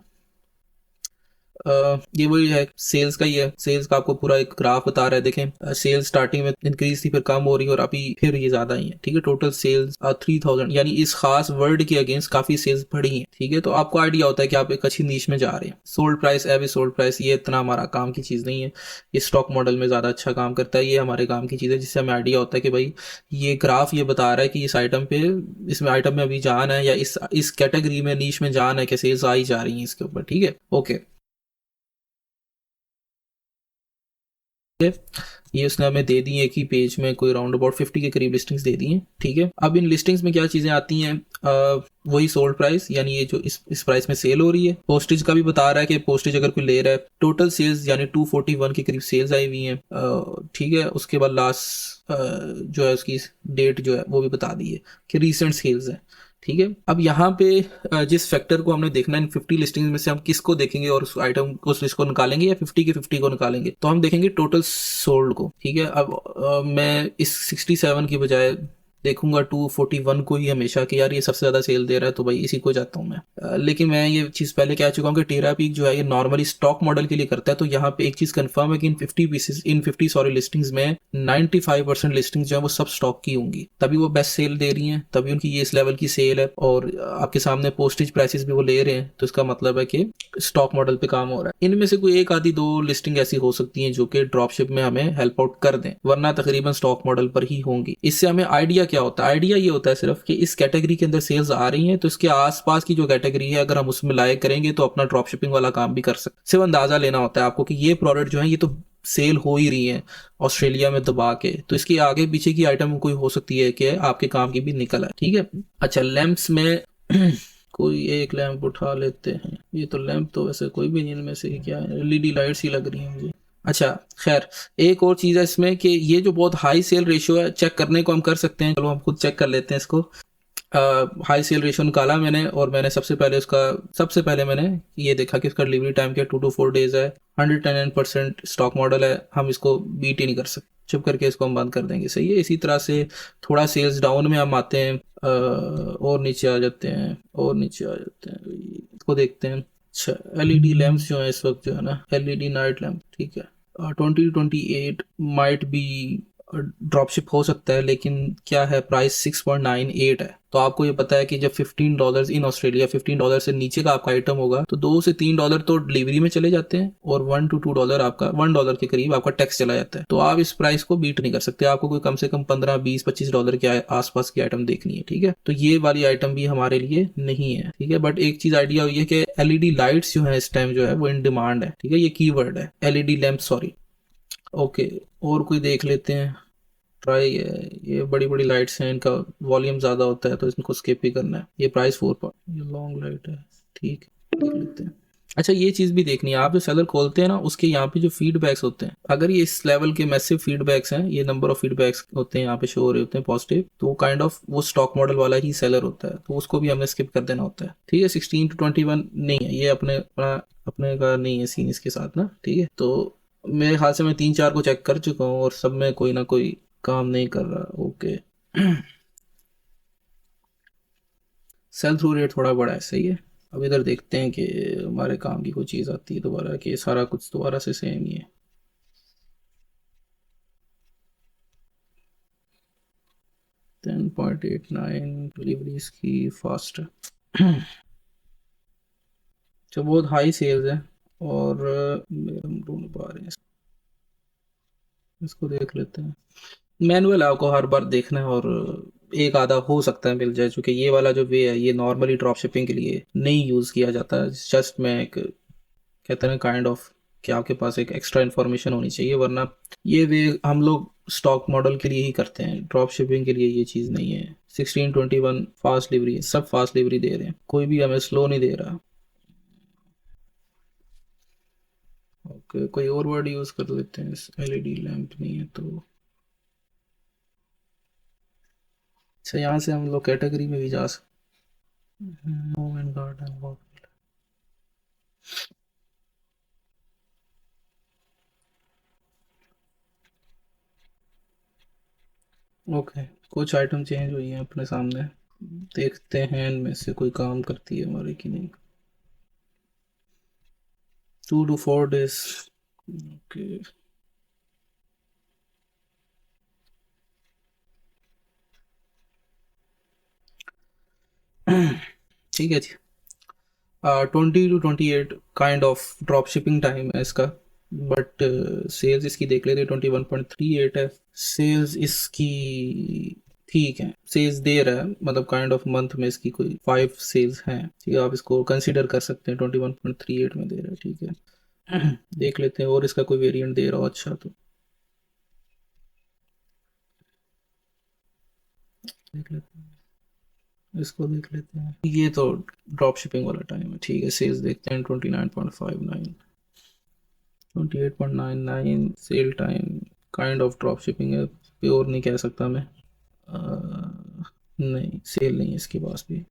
ये वही है, सेल्स का ही है। सेल्स का आपको पूरा एक ग्राफ बता रहा है। देखें सेल्स स्टार्टिंग में इंक्रीज थी, फिर कम हो रही है और अभी फिर ये ज्यादा ही है। ठीक है, टोटल सेल्स 3000 यानी इस खास वर्ड के अगेंस्ट काफी सेल्स बढ़ी हैं। ठीक है, तो आपको आइडिया होता है कि आप एक अच्छी नीश में जा रहे हैं। Sold price, average sold price, ये इतना हमारा काम की चीज नहीं है। ये स्टॉक मॉडल में ज्यादा अच्छा काम करता है। ये हमारे काम की चीज है जिससे हमें आइडिया होता है कि भाई ये ग्राफ ये बता रहा है कि इस आइटम पे, इसमें आइटम में अभी जान है या इस कैटेगरी में नीश में जान है कि सेल्स आई जा रही है इसके ऊपर। ठीक है, ओके। ये उसने हमें दे दी है कि पेज में कोई राउंड अबाउट 50 के करीब लिस्टिंग्स दे दी हैं। ठीक है, अब इन लिस्टिंग्स में क्या चीजें आती हैं, वही सोल्ड प्राइस यानी ये जो इस प्राइस में सेल हो रही है। पोस्टेज का भी बता रहा है कि पोस्टेज अगर कोई ले रहा है, टोटल सेल्स यानी 241 के करीब सेल्स आई हुई हैं। ठीक है, उसके बाद लास्ट जो है उसकी डेट जो है वो भी बता दी है कि रीसेंट सेल्स है। ठीक है, अब यहाँ पे जिस फैक्टर को हमने देखना है इन 50 लिस्टिंग में से हम किसको देखेंगे और उस आइटम को, उस लिस्ट को निकालेंगे या 50 के 50 को निकालेंगे, तो हम देखेंगे टोटल सोल्ड को। ठीक है, अब मैं इस 67 की बजाय देखूंगा 241 को ही हमेशा कि यार ये सबसे ज्यादा सेल दे रहा है तो भाई इसी को जाता हूँ मैं। लेकिन मैं ये चीज पहले कह चुका हूँ कि टेरापीक जो है ये नॉर्मली स्टॉक मॉडल के लिए करता है। तो यहाँ पे एक चीज कंफर्म है कि इन 50 लिस्टिंग्स में 95% लिस्टिंग्स जो है वो सब स्टॉक की होंगी, तभी वो बेस्ट सेल दे रही हैं, तभी उनकी ये इस लेवल की सेल है और आपके सामने पोस्टेज प्राइसेस भी वो ले रहे हैं। तो इसका मतलब है कि स्टॉक मॉडल पे काम हो रहा है। इनमें से कोई एक आधी दो लिस्टिंग ऐसी हो सकती हैं जो कि ड्रॉपशिप में हमें हेल्प आउट कर दें, वरना तकरीबन स्टॉक मॉडल पर ही होंगी। इससे हमें आइडिया क्या होता है, आइडिया ये होता है सिर्फ कि इस कैटेगरी के अंदर सेल्स आ रही हैं तो इसके आसपास की जो कैटेगरी है अगर हम उसमें लाए करेंगे तो अपना ड्रॉप शिपिंग वाला काम भी कर सकते। सिर्फ अंदाजा लेना होता है आपको कि ये प्रोडक्ट जो है ये तो सेल हो ही रही है ऑस्ट्रेलिया में दबा के, तो इसकी आगे पीछे की आइटम कोई हो सकती है कि आपके काम की भी निकल आए। ठीक है, अच्छा लैंप्स में कोई एक लैंप उठा लेते हैं। ये तो लैंप तो वैसे कोई भी नहीं, इनमें से क्या है, एलईडी लाइट्स ही लग रही हैं मुझे। अच्छा खैर, एक और चीज है इसमें कि ये जो बहुत हाई सेल रेशियो है, चेक करने को हम कर सकते हैं। चलो हम खुद चेक कर लेते हैं इसको। हाई सेल रेशियो निकाला मैंने और मैंने सबसे पहले मैंने ये देखा कि इसका डिलीवरी टाइम क्या 2 to 4 डेज है। 110% स्टॉक मॉडल है, हम इसको बीट ही नहीं कर सकते। चुप करके इसको हम बंद कर देंगे, सही है। इसी तरह से थोड़ा सेल्स डाउन में हम आते हैं और नीचे आ जाते हैं इसको देखते हैं। अच्छा एलईडी लैंप्स जो है इस वक्त जो है ना, एलईडी नाइट लैंप, ठीक है 2028 माइट बी ड्रॉपशिप हो सकता है, लेकिन क्या है प्राइस 6.98 है। तो आपको ये पता है कि जब $15 इन ऑस्ट्रेलिया, $15 से नीचे का आपका आइटम होगा तो $2 से $3 तो डिलीवरी में चले जाते हैं और $1 to $2 आपका $1 के करीब आपका टैक्स चला जाता है। तो आप इस प्राइस को बीट नहीं कर सकते, आपको कोई कम से कम 15, 20, $25 के आसपास की आइटम देखनी है। ठीक है, तो ये वाली आइटम भी हमारे लिए नहीं है। ठीक है, बट एक चीज आइडिया हुई है कि एलईडी लाइट्स जो है इस टाइम जो है वो इन डिमांड है। ठीक है, ये कीवर्ड है एलईडी लैंप, सॉरी। ओके, और कोई देख लेते हैं। ट्राई है, ये बड़ी बड़ी लाइट्स हैं, इनका वॉल्यूम ज़्यादा होता है तो इनको स्किप ही करना है। ये प्राइस 4 ये लॉन्ग लाइट है, ठीक देख लेते हैं। अच्छा ये चीज़ भी देखनी है, आप जो सेलर खोलते हैं ना उसके यहाँ पे जो फीडबैक्स होते हैं, अगर ये इस लेवल के मैसिव फीडबैक्स हैं, ये नंबर ऑफ फीडबैक्स होते हैं यहाँ पे शो हो रहे होते हैं पॉजिटिव, तो वो काइंड ऑफ वो स्टॉक मॉडल वाला ही सेलर होता है, तो उसको भी हमने स्किप कर देना होता है। ठीक है, 16 to 21 नहीं है, ये अपने का नहीं है सीन इसके साथ ना। ठीक है, तो मेरे ख्याल से मैं 3-4 को चेक कर चुका हूँ और सब में कोई ना कोई काम नहीं कर रहा। ओके सेल थ्रू रेट थोड़ा बड़ा है, सही है। अब इधर देखते हैं कि हमारे काम की कोई चीज़ आती है दोबारा, कि सारा कुछ दोबारा से सेम ही है। $10.89 डिलीवरीज की फास्ट जो बहुत हाई सेल्स है और हम ढूंढ पा रहे हैं, इसको देख लेते हैं। मैनुअल आपको हर बार देखना है और एक आधा हो सकता है मिल जाए, क्योंकि ये वाला जो वे है ये नॉर्मली ड्रॉप शिपिंग के लिए नहीं यूज़ किया जाता है। जस्ट मैं एक कहते हैं काइंड ऑफ कि आपके पास एक एक्स्ट्रा इन्फॉर्मेशन होनी चाहिए, वरना ये वे हम लोग स्टॉक मॉडल के लिए ही करते हैं, ड्रॉप शिपिंग के लिए ये चीज़ नहीं है। 1621 फास्ट डिलीवरी, सब फास्ट डिलीवरी दे रहे हैं, कोई भी हमें स्लो नहीं दे रहा। कोई और वर्ड यूज कर लेते हैं, एलईडी लैंप नहीं है तो। अच्छा, यहाँ से हम लोग कैटेगरी में भी जा सकते। Home and garden, okay. कुछ आइटम चेंज हुई हैं अपने सामने, देखते हैं इनमें से कोई काम करती है हमारी कि नहीं। 2 to 4 days, ओके। ठीक है जी। 20 to 28 kind of drop shipping time है इसका, बट सेल्स इसकी देख लेते हैं, 21.38 है सेल्स इसकी। ठीक है, सेल्स दे रहा है, मतलब काइंड ऑफ मंथ में इसकी कोई 5 सेल्स हैं, ठीक है, आप इसको कंसीडर कर सकते हैं। 21.38 में दे रहा है, ठीक है। देख लेते हैं और इसका कोई वेरिएंट दे रहा हो अच्छा तो देख लेते हैं, इसको देख लेते हैं। ये तो ड्रॉप शिपिंग वाला टाइम है, ठीक है। सेल्स देखते हैं, 29.59, 28.99 sale time, kind of drop shipping है, प्योर नहीं कह सकता मैं। नहीं, सेल नहीं है इसके पास भी।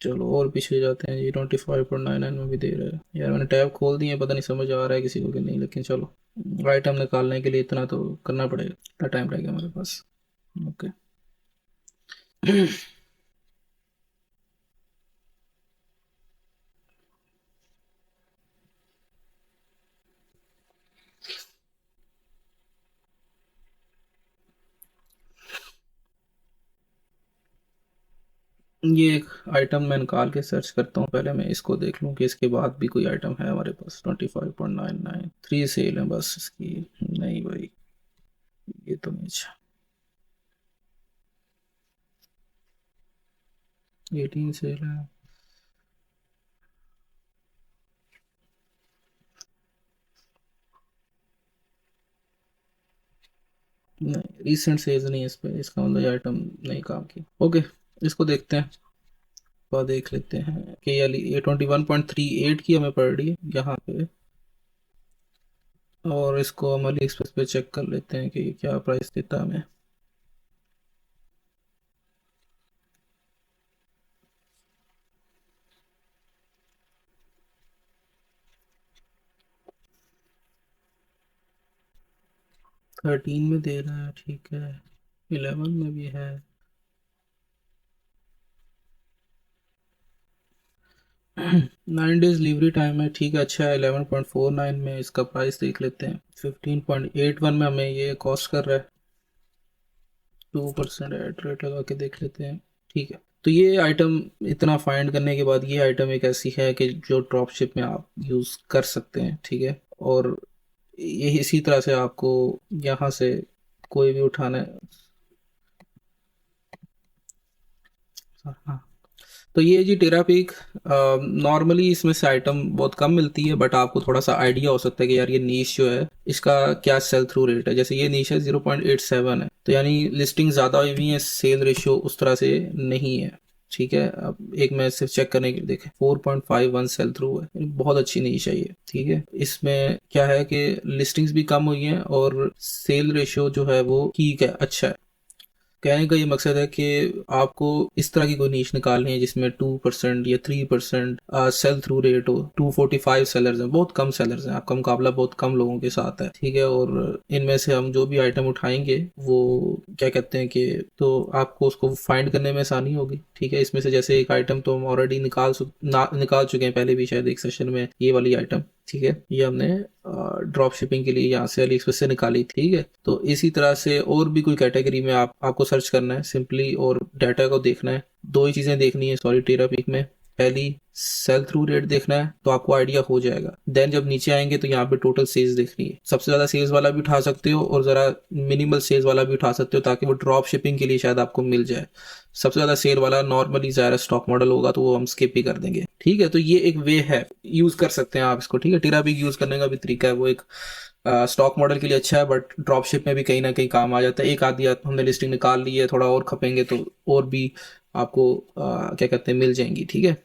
चलो और पीछे जाते हैं जी, 25.99 में भी दे रहा है। यार मैंने टैब खोल दिए, पता नहीं समझ आ रहा है किसी को कि नहीं, लेकिन चलो, आइटम निकालने के लिए इतना तो करना पड़ेगा, इतना टाइम रहेगा हमारे पास। ओके। ये एक आइटम मैं निकाल के सर्च करता हूँ, पहले मैं इसको देख लूँ कि इसके बाद भी कोई आइटम है हमारे पास। 25.99 3 सेल है बस इसकी। नहीं भाई, ये तो नहीं। अच्छा, 18 सेल है। नहीं, रिसेंट सेल्स नहीं है इस पे, इसका मतलब ये आइटम नहीं काम की। ओके, इसको देखते हैं, तो देख लेते हैं कि ये 21.38 की हमें पड़ रही है यहाँ पे, और इसको हम अली एक्सप्रेस पे चेक कर लेते हैं कि क्या प्राइस देता है हमें। थर्टीन में दे रहा है, ठीक है। 11 में भी है। 9 days डिलीवरी टाइम है, ठीक है, अच्छा है। 11.49 में इसका प्राइस देख लेते हैं। 15.81 में हमें ये कॉस्ट कर रहा है। 2% एड रेट लगा के देख लेते हैं, ठीक है। तो ये आइटम इतना फाइंड करने के बाद, ये आइटम एक ऐसी है कि जो ड्रॉप शिप में आप यूज़ कर सकते हैं, ठीक है। और ये इसी तरह से आपको यहाँ से कोई भी उठाना है। हाँ, तो ये जी टेरापीक, नॉर्मली इसमें से आइटम बहुत कम मिलती है, बट आपको थोड़ा सा आइडिया हो सकता है कि यार ये नीश जो है इसका क्या सेल थ्रू रेट है। जैसे ये नीश है 0.87 है, तो यानी लिस्टिंग ज़्यादा हुई हुई है, सेल रेशियो उस तरह से नहीं है, ठीक है। अब एक मैं सिर्फ चेक करने के लिए देखें, 4.51 सेल थ्रू है, यानी बहुत अच्छी नीश है ये, ठीक है। इसमें क्या है कि लिस्टिंग्स भी कम हुई हैं और सेल रेशियो जो है वो ठीक है, अच्छा है। कहने का ये मकसद है कि आपको इस तरह की कोई नीश निकालनी है जिसमें 2% या 3% सेल थ्रू रेट हो। 245 सेलर्स हैं, बहुत कम सेलर्स हैं, आपका मुकाबला बहुत कम लोगों के साथ है, ठीक है। और इनमें से हम जो भी आइटम उठाएंगे वो क्या कहते हैं कि, तो आपको उसको फाइंड करने में आसानी होगी, ठीक है। इसमें से जैसे एक आइटम तो हम ऑलरेडी निकाल चुके हैं पहले भी शायद एक सेशन में, ये वाली आइटम, ठीक है। ये हमने ड्रॉप शिपिंग के लिए यहाँ से अली एक्सप्रेस से निकाली, ठीक है। तो इसी तरह से और भी कोई कैटेगरी में आपको सर्च करना है सिंपली, और डाटा को देखना है। दो ही चीज़ें देखनी है सॉरी टेरापीक में, पहली सेल थ्रू रेट देखना है, तो आपको आइडिया हो जाएगा। देन जब नीचे आएंगे तो यहाँ पे टोटल सेल्स देखनी है, सबसे ज़्यादा सेल्स वाला भी उठा सकते हो और ज़रा मिनिमल सेल्स वाला भी उठा सकते हो, ताकि वो ड्रॉप शिपिंग के लिए शायद आपको मिल जाए। सबसे ज़्यादा सेल वाला नॉर्मली ज़्यादा स्टॉक मॉडल होगा तो वो हम स्किप ही कर देंगे, ठीक है। तो ये एक वे है, यूज़ कर सकते हैं आप इसको, ठीक है। टेरापीक यूज़ करने का भी तरीका है, वो एक स्टॉक मॉडल के लिए अच्छा है, बट ड्रॉप शिप में भी कहीं ना कहीं काम आ जाता है। एक आधी हमने लिस्टिंग निकाल ली है, थोड़ा और खपेंगे तो और भी आपको क्या कहते हैं मिल जाएंगी, ठीक है।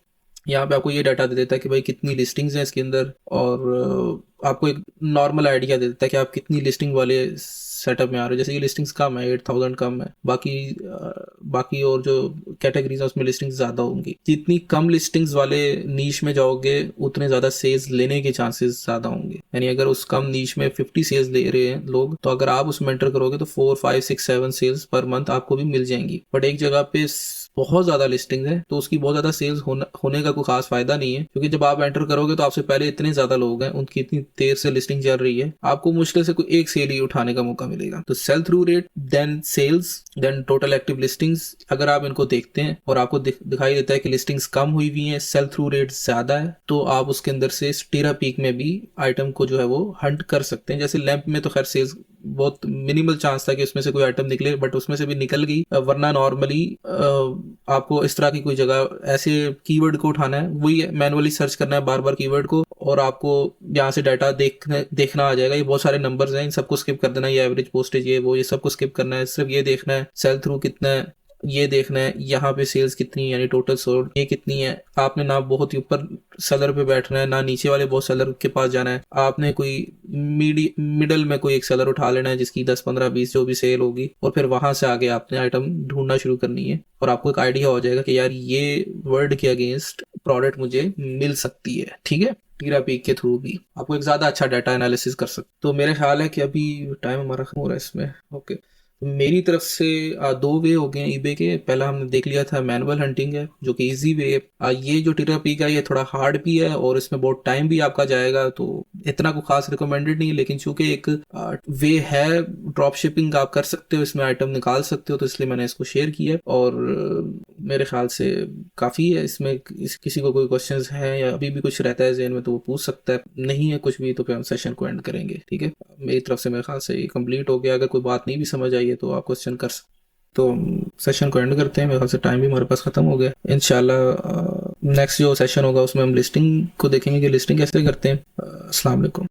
यहाँ पे आपको ये डाटा दे देता है कि भाई कितनी लिस्टिंग्स हैं इसके अंदर, और आपको एक नॉर्मल आइडिया दे देता है कि आप कितनी लिस्टिंग वाले सेटअप में आ रहे हो। जैसे कि लिस्टिंग्स कम है, 8000 कम है, बाकी और जो कैटेगरीज है उसमें लिस्टिंग्स ज़्यादा होंगी। जितनी कम लिस्टिंग्स वाले नीश में जाओगे उतने ज़्यादा सेल्स लेने के चांसेस ज़्यादा होंगे। यानी अगर उस कम नीश में 50 सेल्स ले रहे हैं लोग, तो अगर आप उसमें एंटर करोगे तो 4, 5, 6, 7 सेल्स पर मंथ आपको भी मिल जाएंगी। बट एक जगह पे बहुत ज़्यादा लिस्टिंग है तो उसकी बहुत ज़्यादा सेल्स होने का कोई खास फायदा नहीं है, क्योंकि जब आप एंटर करोगे तो आपसे पहले इतने ज़्यादा लोग हैं, उनकी इतनी देर से लिस्टिंग चल रही है, आपको मुश्किल से कोई एक सेल ही उठाने का मौका मिलेगा। तो sell through rate, then sales, then total active listings, अगर आप इनको देखते हैं और आपको दिखाई देता है कि लिस्टिंग्स कम हुई हुई हैं, सेल थ्रू रेट ज़्यादा है, तो आप उसके अंदर से टीरा पीक में भी आइटम को जो है वो हंट कर सकते हैं। जैसे लैंप में तो खैर सेल्स बहुत मिनिमल चांस था कि उसमें से कोई आइटम निकले, बट उसमें से भी निकल गई। वरना नॉर्मली आपको इस तरह की कोई जगह ऐसे कीवर्ड को उठाना है, वही मैनुअली सर्च करना है बार बार कीवर्ड को, और आपको यहाँ से डाटा देखना आ जाएगा। ये बहुत सारे नंबर्स हैं, इन सबको स्किप कर देना है। ये एवरेज पोस्टेज, ये वो, ये सबको स्किप करना है। सिर्फ ये देखना है सेल थ्रू कितना है, ये देखना है यहाँ पे सेल्स कितनी है, यानी टोटल सोल्ड ये कितनी है। आपने ना बहुत ही ऊपर सेलर पे बैठना है, ना नीचे वाले बहुत सेलर के पास जाना है। आपने कोई मिडल में कोई एक सेलर उठा लेना है जिसकी 10, 15, 20 जो भी सेल होगी, और फिर वहां से आगे आपने आइटम ढूंढना शुरू करनी है, और आपको एक आइडिया हो जाएगा कि यार ये वर्ड के अगेंस्ट प्रोडक्ट मुझे मिल सकती है। ठीक है, टीरा पीक के थ्रू भी आपको एक ज्यादा अच्छा डाटा एनालिसिस कर सकते। तो मेरे ख्याल है कि अभी टाइम हमारा खत्म हो रहा है इसमें। ओके, मेरी तरफ से दो वे हो गए हैं ईबे के। पहला हमने देख लिया था मैनुअल हंटिंग है, जो कि इजी वे है। ये जो टीरा पीक है ये थोड़ा हार्ड भी है और इसमें बहुत टाइम भी आपका जाएगा, तो इतना को खास रिकमेंडेड नहीं है। लेकिन चूंकि एक वे है, ड्रॉप शिपिंग आप कर सकते हो, इसमें आइटम निकाल सकते हो, तो इसलिए मैंने इसको शेयर किया। और मेरे ख्याल से काफ़ी है इसमें। किसी को कोई क्वेश्चन है या अभी भी कुछ रहता है जहन में तो वो पूछ सकता है। नहीं है कुछ भी तो फिर हम सेशन को एंड करेंगे। ठीक है, मेरी तरफ से मेरे ख्याल से ये कंप्लीट हो गया। अगर कोई बात नहीं भी समझ आई है तो आप क्वेश्चन कर सकते। तो सेशन को एंड करते हैं, मेरे ख्याल से टाइम भी हमारे पास खत्म हो गया। इंशाल्लाह नेक्स्ट जो सेशन होगा उसमें हम लिस्टिंग को देखेंगे कि लिस्टिंग कैसे करते हैं। अस्सलाम वालेकुम।